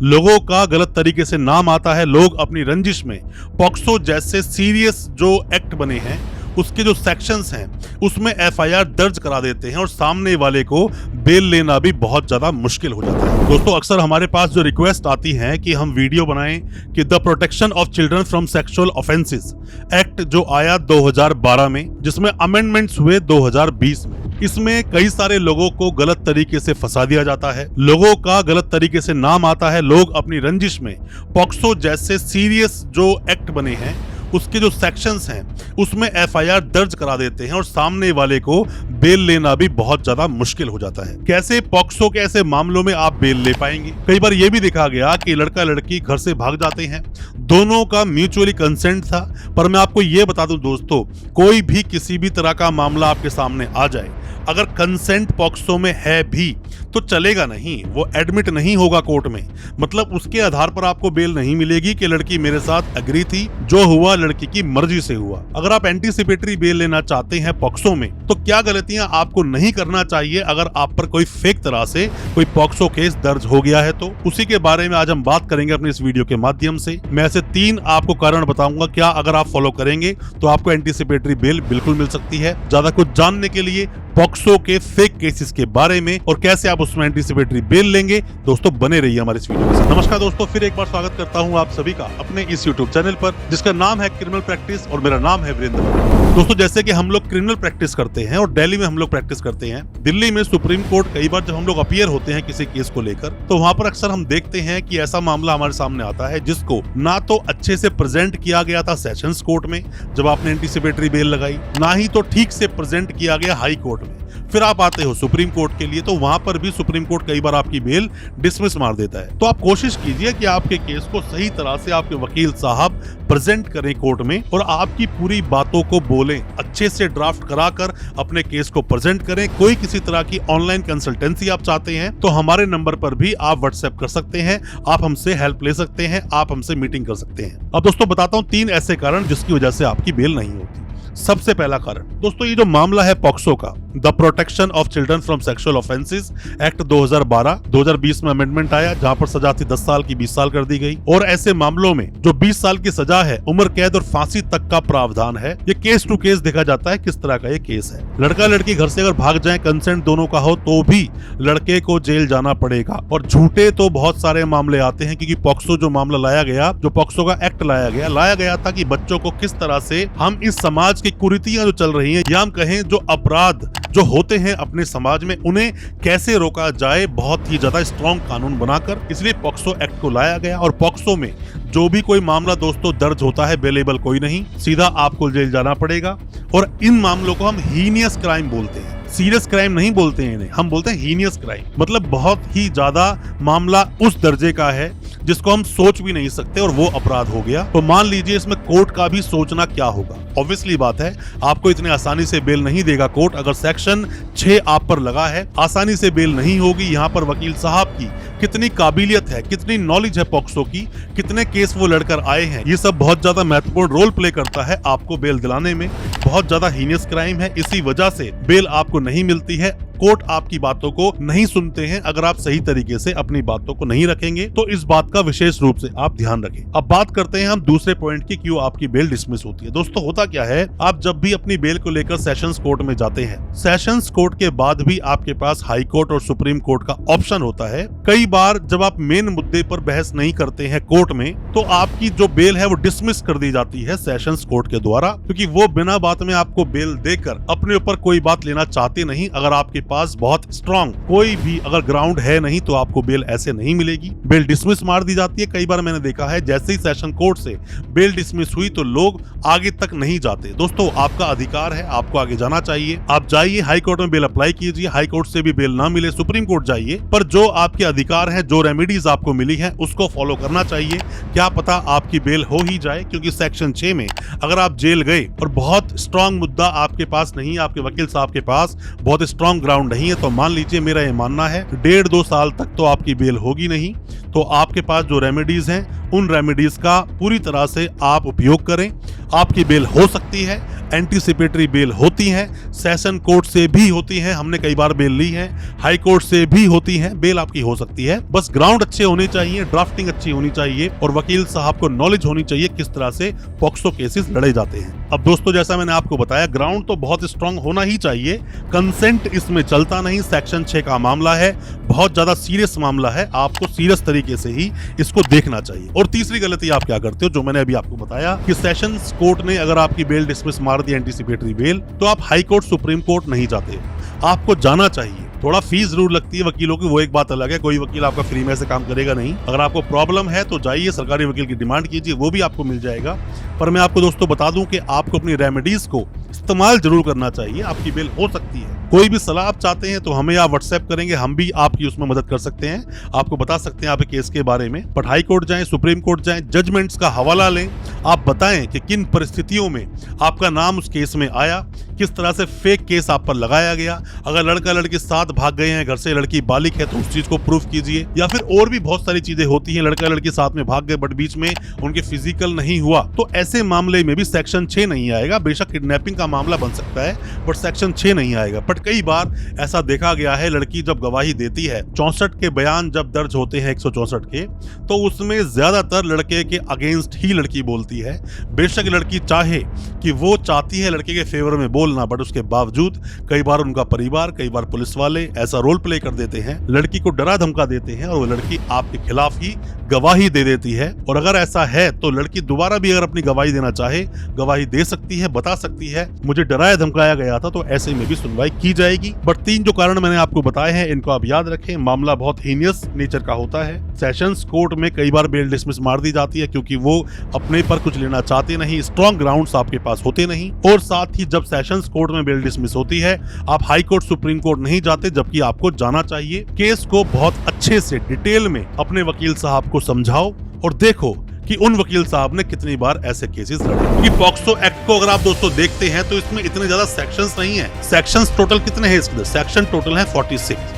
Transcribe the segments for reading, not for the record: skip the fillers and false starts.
लोगों का गलत तरीके से नाम आता है। लोग अपनी रंजिश में पॉक्सो जैसे सीरियस जो एक्ट बने हैं उसके जो सेक्शंस हैं उसमें एफआईआर दर्ज करा देते हैं और सामने वाले को बेल लेना भी बहुत ज्यादा मुश्किल हो जाता है। दोस्तों, अक्सर हमारे पास जो रिक्वेस्ट आती है कि हम वीडियो बनाएं कि the protection of children from sexual offences act जो आया 2012 में, जिसमें अमेंडमेंट्स हुए 2020 में, इसमें कई सारे लोगों को गलत तरीके से फंसा दिया जाता है। लोगों का गलत तरीके से नाम आता है। लोग अपनी रंजिश में पॉक्सो जैसे सीरियस जो एक्ट बने हैं उसके जो सेक्शंस हैं उसमें एफआईआर दर्ज करा देते हैं और सामने वाले को बेल लेना भी बहुत ज्यादा मुश्किल हो जाता है। कैसे पॉक्सो के ऐसे मामलों में आप बेल ले पाएंगे? कई बार ये भी देखा गया कि लड़का लड़की घर से भाग जाते हैं, दोनों का म्यूचुअली कंसेंट था। पर मैं आपको ये बता दूं दोस्तों, कोई भी किसी भी तरह का मामला आपके सामने आ जाए, अगर कंसेंट पॉक्सो में है भी तो चलेगा नहीं, वो एडमिट नहीं होगा कोर्ट में। मतलब उसके आधार पर आपको बेल नहीं मिलेगी कि लड़की मेरे साथ एग्री थी, जो हुआ लड़की की मर्जी से हुआ। अगर आप एंटीसिपेटरी बेल लेना चाहते हैं पॉक्सो में तो क्या गलतियां आपको नहीं करना चाहिए अगर आप पर कोई फेक तरह से कोई पॉक्सो केस दर्ज हो गया है तो उसी के बारे में आज हम बात करेंगे अपने इस वीडियो के माध्यम से। मैं ऐसे 3 आपको कारण बताऊंगा, क्या अगर आप फॉलो करेंगे तो आपको एंटीसिपेटरी बेल बिल्कुल मिल सकती है। ज्यादा कुछ जानने के लिए पॉक्सो के फेक केसेस के बारे में और कैसे आप उसमें एंटीसिपेटरी बेल लेंगे, दोस्तों बने रहिए हमारे इस वीडियो में। नमस्कार दोस्तों, फिर एक बार स्वागत करता हूं आप सभी का अपने इस यूट्यूब चैनल पर जिसका नाम है क्रिमिनल प्रैक्टिस और मेरा नाम है वीरेंद्र। दोस्तों, जैसे कि हम लोग क्रिमिनल प्रैक्टिस करते हैं और दिल्ली में हम लोग प्रैक्टिस करते हैं, दिल्ली में सुप्रीम कोर्ट कई बार जब हम लोग अपीयर होते हैं किसी केस को लेकर तो वहां पर अक्सर हम देखते हैं कि ऐसा मामला हमारे सामने आता है जिसको ना तो अच्छे से प्रेजेंट किया गया था सेशंस कोर्ट में जब आपने एंटीसिपेटरी बेल लगाई, ना ही तो ठीक से प्रेजेंट किया गया हाई कोर्ट में। फिर आप आते हो सुप्रीम कोर्ट के लिए तो वहां पर भी सुप्रीम कोर्ट कई बार आपकी बेल डिसमिस मार देता है। तो आप कोशिश कीजिए कि आपके केस को सही तरह से आपके वकील साहब प्रेजेंट करें कोर्ट में और आपकी पूरी बातों को बोलें, अच्छे से ड्राफ्ट कराकर अपने केस को प्रेजेंट करें। कोई किसी तरह की ऑनलाइन कंसल्टेंसी आप चाहते हैं तो हमारे नंबर पर भी आप व्हाट्सएप कर सकते हैं, आप हमसे हेल्प ले सकते हैं, आप हमसे मीटिंग कर सकते हैं। अब दोस्तों बताता हूं 3 ऐसे कारण जिसकी वजह से आपकी बेल नहीं होती। सबसे पहला कारण दोस्तों, ये जो मामला है पॉक्सो का, the protection of children from sexual offences act 2012, 2020 में अमेंडमेंट आया जहां पर सजा थी 10 साल की 20 साल कर दी गई और ऐसे मामलों में जो 20 साल की सजा है, उम्र कैद और फांसी तक का प्रावधान है। ये केस टू केस देखा जाता है किस तरह का ये केस है। लड़का लड़की घर से अगर भाग जाए, कंसेंट दोनों का हो तो भी लड़के को जेल जाना पड़ेगा। और झूठे तो बहुत सारे मामले आते हैं क्योंकि पॉक्सो जो मामला लाया गया, जो पॉक्सो का एक्ट लाया गया था कि बच्चों को किस तरह से हम इस समाज की कुरीतियां जो चल रही हैं या हम कहें जो अपराध जो होते हैं अपने समाज में उन्हें कैसे रोका जाए, बहुत ही ज्यादा स्ट्रॉन्ग कानून बनाकर इसलिए पॉक्सो एक्ट को लाया गया। और पॉक्सो में जो भी कोई मामला दोस्तों दर्ज होता है बेलेबल कोई नहीं, सीधा आपको जेल जाना पड़ेगा। और इन मामलों को हम हीनियस क्राइम बोलते हैं, सीरियस क्राइम नहीं बोलते हैं इन्हें, हम बोलते हैं हीनियस क्राइम। मतलब बहुत ही ज्यादा मामला उस दर्जे का है जिसको हम सोच भी नहीं सकते और वो अपराध हो गया। तो मान लीजिए इसमें कोर्ट का भी सोचना क्या होगा। ऑब्वियसली बात है आपको इतने आसानी से बेल नहीं देगा कोर्ट। अगर सेक्शन 6 आप पर लगा है, आसानी से बेल नहीं होगी। यहाँ पर वकील साहब की कितनी काबिलियत है, कितनी नॉलेज है पॉक्सो की, कितने केस वो लड़कर आए हैं, ये सब बहुत ज्यादा महत्वपूर्ण रोल प्ले करता है आपको बेल दिलाने में। बहुत ज्यादा हीनियस क्राइम है, इसी वजह से बेल आपको नहीं मिलती है। कोर्ट आपकी बातों को नहीं सुनते हैं अगर आप सही तरीके से अपनी बातों को नहीं रखेंगे। तो इस बात का विशेष रूप से आप ध्यान रखें। अब बात करते हैं हम दूसरे पॉइंट की, क्यों आपकी बेल डिसमिस होती है। दोस्तों होता क्या है, आप जब भी अपनी बेल को लेकर सेशंस कोर्ट में जाते हैं, सेशंस कोर्ट के बाद भी आपके पास हाई कोर्ट और सुप्रीम कोर्ट का ऑप्शन होता है। कई बार जब आप मेन मुद्दे पर बहस नहीं करते हैं कोर्ट में तो आपकी जो बेल है वो डिसमिस कर दी जाती है सेशंस कोर्ट के द्वारा, क्योंकि वो बिना बात में आपको बेल देकर अपने ऊपर कोई बात लेना चाहते नहीं। अगर आपके पास बहुत स्ट्रॉन्ग कोई भी अगर ग्राउंड है नहीं तो आपको बेल ऐसे नहीं मिलेगी, बेल डिसमिस मार दी जाती है। कई बार मैंने देखा है जैसे ही सेशन कोर्ट से बेल डिसमिस हुई तो लोग आगे तक नहीं जाते। दोस्तों आपका अधिकार है, आपको आगे जाना चाहिए। आप जाइए हाई कोर्ट में बेल अप्लाई कीजिए, हाई कोर्ट से भी बेल ना मिले सुप्रीम कोर्ट जाइए, पर जो आपके अधिकार है, जो रेमेडीज आपको मिली है उसको फॉलो करना चाहिए। क्या पता आपकी बेल हो ही जाए, क्योंकि सेक्शन 6 में अगर आप जेल गए और बहुत स्ट्रॉन्ग मुद्दा आपके पास नहीं, आपके वकील साहब के पास बहुत स्ट्रॉन्ग ग्राउंड नहीं है, तो मान लीजिए मेरा ये मानना है 1.5-2 साल तक तो आपकी बेल होगी नहीं। तो आपके पास जो रेमेडीज हैं उन रेमेडीज का पूरी तरह से आप उपयोग करें, आपकी बेल हो सकती है। एंटीसिपेटरी बेल होती हैं, सेशन कोर्ट से भी होती हैं, हमने कई बार बेल ली है, हाई कोर्ट से भी होती हैं, बेल आपकी हो सकती है। बस ग्राउंड अच्छे होने चाहिए, ड्राफ्टिंग अच्छी होनी चाहिए और वकील साहब को नॉलेज होनी चाहिए किस तरह से पॉक्सो केसेस लड़े जाते हैं। अब दोस्तों, जैसा मैंने आपको बताया, ग्राउंड तो बहुत स्ट्रांग होना ही चाहिए, कंसेंट इसमें चलता नहीं। सेक्शन 6 का मामला है, बहुत ज्यादा सीरियस मामला है, आपको सीरियस तरीके से ही इसको देखना चाहिए। और तीसरी गलती आप क्या करते हो, जो मैंने अभी आपको बताया कि सेशंस कोर्ट ने अगर आपकी बेल डिसमिस मार दी, एंटीसिपेटरी बेल, तो आप हाई कोर्ट, सुप्रीम कोर्ट नहीं जाते, आपको जाना चाहिए। थोड़ा फीस जरूर लगती है वकीलों की, वो एक बात अलग है, कोई वकील आपका फ्री में से काम करेगा नहीं। अगर आपको प्रॉब्लम है तो जाइए, सरकारी वकील की डिमांड कीजिए, वो भी आपको मिल जाएगा। पर मैं आपको दोस्तों बता दूं कि आपको अपनी रेमेडीज को इस्तेमाल जरूर करना चाहिए, आपकी बेल हो सकती है। कोई भी सलाह आप चाहते हैं तो हमें आप व्हाट्सएप करेंगे, हम भी आपकी उसमें मदद कर सकते हैं, आपको बता सकते हैं आपके केस के बारे में। बट हाई कोर्ट जाएं, सुप्रीम कोर्ट जाएं, जजमेंट्स का हवाला लें, आप बताएं कि किन परिस्थितियों में आपका नाम उस केस में आया, किस तरह से फेक केस आप पर लगाया गया। अगर लड़का लड़की साथ भाग गए हैं घर से, लड़की बालिग है, तो उस चीज को प्रूफ कीजिए। या फिर और भी बहुत सारी चीजें होती हैं, लड़का लड़की साथ में भाग गए बट बीच में उनके फिजिकल नहीं हुआ, तो ऐसे मामले में भी सेक्शन 6 नहीं आएगा। बेशक किडनैपिंग का मामला बन सकता है बट सेक्शन 6 नहीं आएगा। बट कई बार ऐसा देखा गया है, लड़की जब गवाही देती है, 64 के बयान जब दर्ज होते हैं 164 के, तो उसमें ज्यादातर लड़के के अगेंस्ट ही लड़की बोलती है। बेशक लड़की चाहे कि वो चाहती है लड़के के फेवर में बोलना, बट उसके बावजूद कई बार उनका परिवार, कई बार पुलिस वाले ऐसा रोल प्ले कर देते हैं, लड़की को डरा धमका देते हैं और वो लड़की आपके खिलाफ ही गवाही दे देती है। और अगर ऐसा है तो लड़की दोबारा भी अगर अपनी गवाही देना चाहे, गवाही दे सकती है, बता सकती है मुझे डराया धमकाया गया था, तो ऐसे में भी सुनवाई की जाएगी। बट 3 जो कारण मैंने आपको बताए हैं, इनको आप याद रखें। मामला बहुत हीनियस नेचर का होता है। सेशंस कोर्ट में कई बार बेल डिसमिस मार दी जाती है क्योंकि वो अपने पर कुछ लेना चाहते नहीं, स्ट्रॉन्ग ग्राउंड्स आपके पास होते नहीं। और साथ ही जब सेशंस कोर्ट में बेल डिसमिस होती है, आप हाई कोर्ट, सुप्रीम कोर्ट नहीं जाते, जबकि आपको जाना चाहिए। केस को बहुत अच्छे से डिटेल में अपने वकील साहब को समझाओ और देखो कि उन वकील साहब ने कितनी बार ऐसे केसेस लड़े। क्योंकि पॉक्सो एक्ट को अगर आप दोस्तों देखते हैं तो इसमें इतने ज्यादा सेक्शंस नहीं है। सेक्शंस टोटल कितने हैं इसके? सेक्शन टोटल है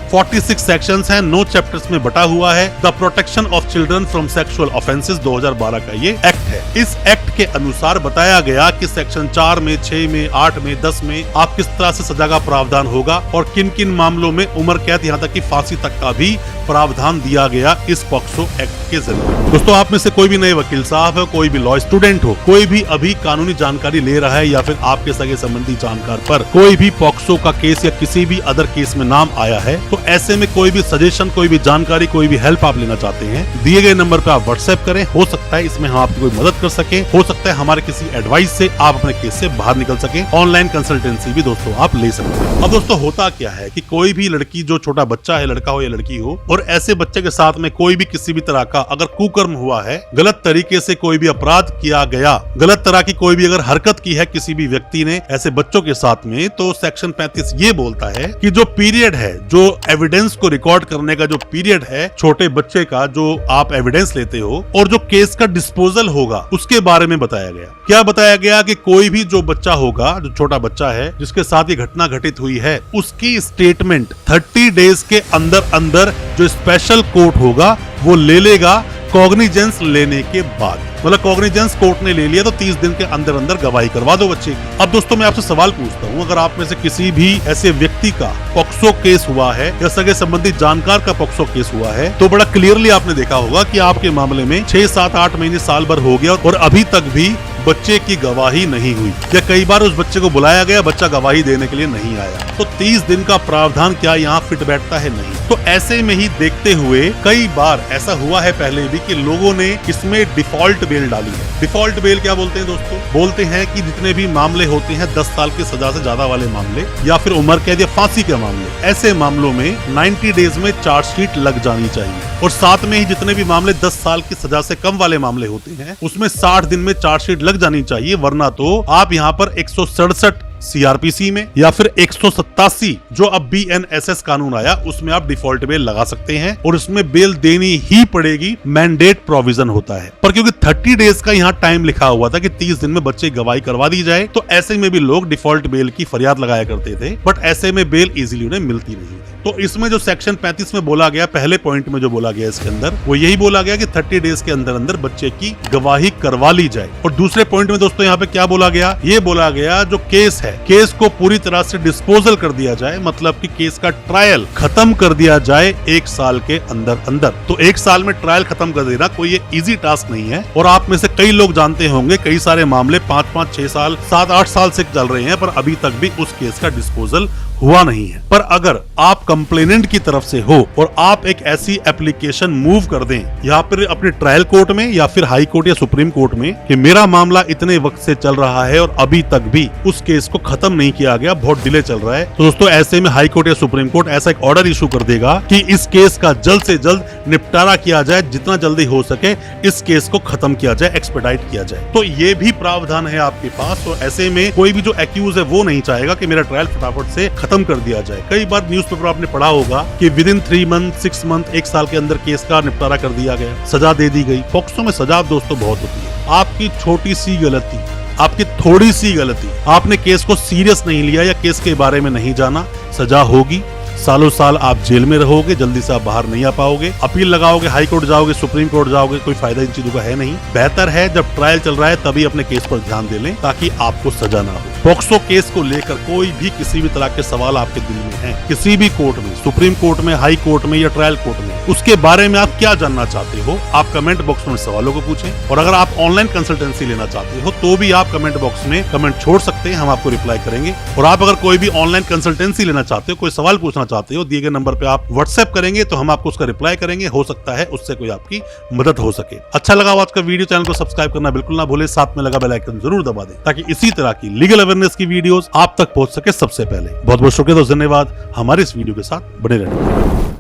46 सेक्शंस हैं, 9 चैप्टर्स में बटा हुआ है। The protection of children from sexual offences 2012 का ये एक्ट है। इस एक्ट के अनुसार बताया गया कि सेक्शन 4 में, 6 में, 8 में, 10 में आप किस तरह से सजा का प्रावधान होगा और किन किन मामलों में उम्र कैद, यहाँ तक कि फांसी तक का भी प्रावधान दिया गया इस पॉक्सो एक्ट के जरिए। दोस्तों, आप में से कोई भी नए वकील साहब है, कोई भी लॉ स्टूडेंट हो, कोई भी अभी कानूनी जानकारी ले रहा है या फिर आपके सगे संबंधी जानकार पर कोई भी पॉक्सो का केस या किसी भी अदर केस में नाम आया है, तो ऐसे में कोई भी सजेशन, कोई भी जानकारी, कोई भी हेल्प आप लेना चाहते हैं, दिए गए नंबर पर आप व्हाट्सएप करें। हो सकता है इसमें हम आपकी कोई मदद कर सके, हो सकता है हमारे किसी एडवाइस से आप अपने केस से बाहर निकल सके। ऑनलाइन कंसल्टेंसी भी दोस्तों आप ले सकते हैं। अब दोस्तों, होता क्या है कि कोई भी लड़की, जो छोटा बच्चा है, लड़का हो या लड़की हो, और ऐसे बच्चे के साथ में कोई भी किसी भी तरह का अगर कुकर्म हुआ है, गलत तरीके से कोई भी अपराध किया गया, गलत तरह की कोई भी अगर हरकत की है किसी भी व्यक्ति ने ऐसे बच्चों के साथ में, तो सेक्शन 35 ये बोलता है कि जो पीरियड है, जो एविडेंस को रिकॉर्ड करने का जो पीरियड है छोटे बच्चे का, जो आप एविडेंस लेते हो और जो केस का डिस्पोजल होगा, उसके बारे में बताया गया। क्या बताया गया कि कोई भी जो बच्चा होगा, जो छोटा बच्चा है जिसके साथ ये घटना घटित हुई है, उसकी स्टेटमेंट 30 डेज के अंदर अंदर जो स्पेशल कोर्ट होगा वो ले लेगा, कॉग्निजेंस लेने के बाद। मतलब कॉग्निजेंस कोर्ट ने ले लिया तो 30 दिन के अंदर अंदर गवाही करवा दो बच्चे की। अब दोस्तों, मैं आपसे सवाल पूछता हूँ, अगर आप में से किसी भी ऐसे व्यक्ति का पॉक्सो केस हुआ है या सगे संबंधी जानकार का पॉक्सो केस हुआ है, तो बड़ा क्लियरली आपने देखा होगा कि आपके मामले में 6, 7, 8 महीने, साल भर हो गया और अभी तक भी बच्चे की गवाही नहीं हुई, या कई बार उस बच्चे को बुलाया गया, बच्चा गवाही देने के लिए नहीं आया। तो 30 दिन का प्रावधान क्या यहाँ फिट बैठता है? नहीं। तो ऐसे में ही देखते हुए कई बार ऐसा हुआ है पहले भी कि लोगों ने इसमें डिफॉल्ट बेल डाली है। डिफॉल्ट बेल क्या बोलते हैं दोस्तों? बोलते हैं कि जितने भी मामले होते हैं 10 साल की सजा से ज्यादा वाले मामले, या फिर उम्र कैद या फांसी के मामले, ऐसे मामलों में 90 डेज में चार्जशीट लग जानी चाहिए। और साथ में ही जितने भी मामले 10 साल की सजा से कम वाले मामले होते हैं, उसमें 60 दिन में चार्जशीट लग जानी चाहिए, वरना तो आप यहाँ पर 167 सीआरपीसी में या फिर 187 जो अब बीएनएसएस कानून आया उसमें आप डिफॉल्ट बेल लगा सकते हैं और उसमें बेल देनी ही पड़ेगी, मैंडेट प्रोविजन होता है। पर क्योंकि 30 डेज का यहाँ टाइम लिखा हुआ था कि 30 दिन में बच्चे गवाही करवा दी जाए, तो ऐसे में भी लोग डिफॉल्ट बेल की फरियाद लगाया करते थे, बट ऐसे में बेल इजीली उन्हें मिलती नहीं थी। तो इसमें जो सेक्शन 35 में बोला गया, पहले पॉइंट में जो बोला गया इसके अंदर, वो यही बोला गया कि 30 डेज के अंदर अंदर बच्चे की गवाही करवा ली जाए। और दूसरे पॉइंट में दोस्तों यहाँ पे क्या बोला गया, ये बोला गया जो केस है, केस को पूरी तरह से डिस्पोजल कर दिया जाए, मतलब कि केस का ट्रायल खत्म कर दिया जाए 1 साल के अंदर अंदर। तो 1 साल में ट्रायल खत्म कर देना कोई ये इजी टास्क नहीं है। और आप में से कई लोग जानते होंगे कई सारे मामले 5-5, 6 साल, 7-8 साल से चल रहे हैं, पर अभी तक भी उस केस का डिस्पोजल हुआ नहीं है। पर अगर आप कंप्लेनेंट की तरफ से हो और आप एक ऐसी एप्लीकेशन मूव कर दें यहाँ पर अपने ट्रायल कोर्ट में या फिर हाई कोर्ट या सुप्रीम कोर्ट में कि मेरा मामला इतने वक्त से चल रहा है और अभी तक भी उस केस को खत्म नहीं किया गया, बहुत डिले चल रहा है, तो दोस्तों ऐसे में हाई कोर्ट या सुप्रीम कोर्ट ऐसा एक ऑर्डर इशू कर देगा कि इस केस का जल्द से जल्द निपटारा किया जाए, जितना जल्दी हो सके इस केस को खत्म किया जाए, एक्सपेडाइट किया जाए। तो ये भी प्रावधान है आपके पास। और ऐसे में कोई भी जो एक्यूज है वो नहीं चाहेगा कि मेरा ट्रायल फटाफट से खत्म कर दिया जाए। कई बार न्यूज़पेपर आपने पढ़ा होगा कि विदिन 3 मंथ, 6 मंथ, 1 साल के अंदर केस का निपटारा कर दिया गया, सजा दे दी गई। पॉक्सो में सजा दोस्तों बहुत होती है। आपकी छोटी सी गलती, आपकी थोड़ी सी गलती, आपने केस को सीरियस नहीं लिया या केस के बारे में नहीं जाना, सजा होगी। सालों साल आप जेल में रहोगे, जल्दी से आप बाहर नहीं आ पाओगे, अपील लगाओगे, हाई कोर्ट जाओगे, सुप्रीम कोर्ट जाओगे, कोई फायदा इन चीजों का है नहीं। बेहतर है जब ट्रायल चल रहा है तभी अपने केस पर ध्यान दे लें ताकि आपको सजा ना हो। पॉक्सो केस को लेकर कोई भी किसी भी तरह के सवाल आपके दिल में हैं, किसी भी कोर्ट में, सुप्रीम कोर्ट में, हाई कोर्ट में या ट्रायल कोर्ट में, उसके बारे में आप क्या जानना चाहते हो, आप कमेंट बॉक्स में सवालों को पूछें। और अगर आप ऑनलाइन कंसल्टेंसी लेना चाहते हो तो भी आप कमेंट बॉक्स में कमेंट छोड़ सकते हैं, हम आपको रिप्लाई करेंगे। और आप अगर कोई भी ऑनलाइन कंसल्टेंसी लेना चाहते हो, कोई सवाल पूछना चाहते हो, दिए गए नंबर पे आप व्हाट्सएप करेंगे तो हम आपको उसका रिप्लाई करेंगे। हो सकता है उससे कोई आपकी मदद हो सके। अच्छा लगा आज का वीडियो, चैनल को सब्सक्राइब करना बिल्कुल ना भूले, साथ में लगा बेल आइकन जरूर दबा दें ताकि इसी तरह की लीगल अवेयरनेस की वीडियोस आप तक पहुंच सके सबसे पहले। बहुत बहुत शुक्रिया, धन्यवाद हमारे इस वीडियो के साथ बने रहने।